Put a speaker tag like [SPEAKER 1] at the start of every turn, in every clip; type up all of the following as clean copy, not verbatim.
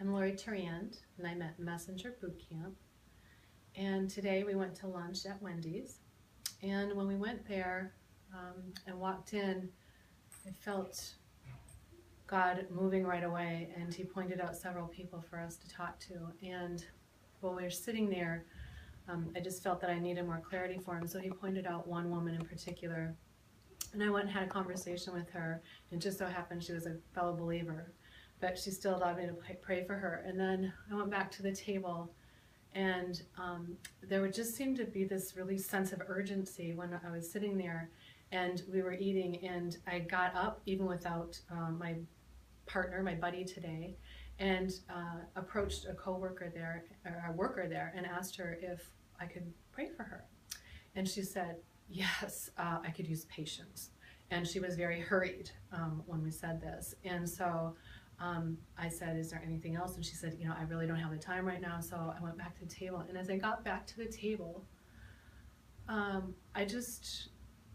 [SPEAKER 1] I'm Lori Tarrant, and I'm at Messenger Boot Camp. And today we went to lunch at Wendy's. And when we went there and walked in, I felt God moving right away, and He pointed out several people for us to talk to. And while we were sitting there, I just felt that I needed more clarity for Him. So He pointed out one woman in particular. And I went and had a conversation with her, and it just so happened she was a fellow believer. But she still allowed me to pray for her. And then I went back to the table, and there would just seem to be this really sense of urgency when I was sitting there and we were eating, and I got up even without my partner, my buddy today, and approached a co-worker there, or a worker there, and asked her if I could pray for her. And she said, yes, I could use patience. And she was very hurried when we said this. And so I said, is there anything else? And she said, I really don't have the time right now. So I went back to the table. And as I got back to the table, I just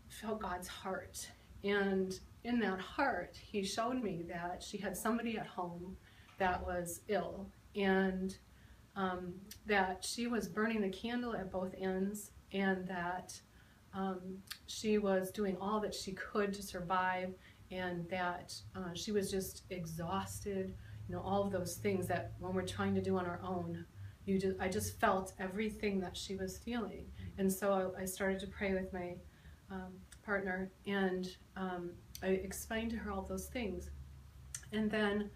[SPEAKER 1] felt God's heart. And in that heart, He showed me that she had somebody at home that was ill, and that she was burning the candle at both ends, and that she was doing all that she could to survive, and that she was just exhausted, all of those things that when we're trying to do on our own, I just felt everything that she was feeling. And so I started to pray with my partner, and I explained to her all those things. And then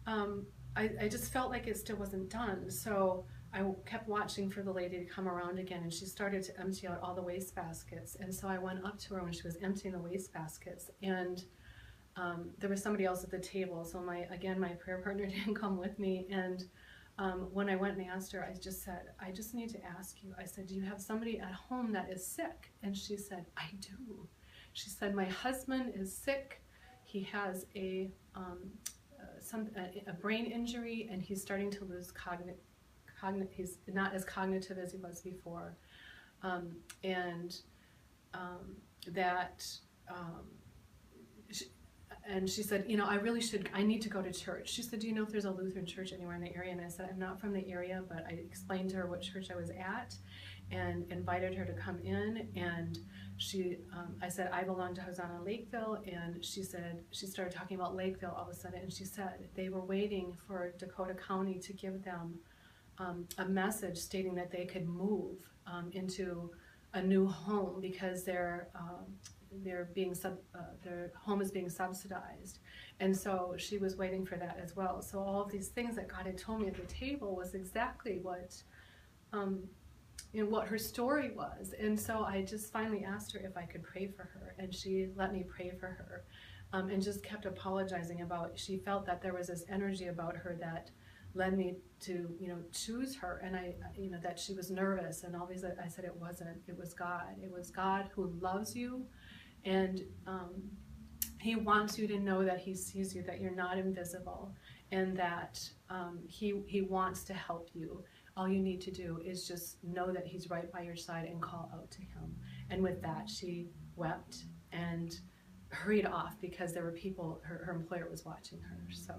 [SPEAKER 1] I just felt like it still wasn't done. So I kept watching for the lady to come around again, and she started to empty out all the waste baskets. And so I went up to her when she was emptying the waste baskets, and there was somebody else at the table. So my prayer partner didn't come with me. And when I went and asked her, I just said, I just need to ask you. I said, do you have somebody at home that is sick? And she said, I do. She said, my husband is sick. He has a brain injury, and he's starting to lose he's not as cognitive as he was before, and she said, I need to go to church. She said, do you know if there's a Lutheran church anywhere in the area? And I said, I'm not from the area, but I explained to her what church I was at and invited her to come in. And I said, I belong to Hosanna Lakeville. And she started talking about Lakeville all of a sudden. And she said they were waiting for Dakota County to give them a message stating that they could move into a new home because their home is being subsidized. And so she was waiting for that as well. So all of these things that God had told me at the table was exactly what what her story was. And so I just finally asked her if I could pray for her, and she let me pray for her, and just kept apologizing she felt that there was this energy about her that led me to choose her, and that she was nervous and all these. I said it wasn't. It was God. It was God who loves you, and He wants you to know that He sees you, that you're not invisible, and that He wants to help you. All you need to do is just know that He's right by your side and call out to Him. And with that, she wept and hurried off because there were people. Her employer was watching her. So.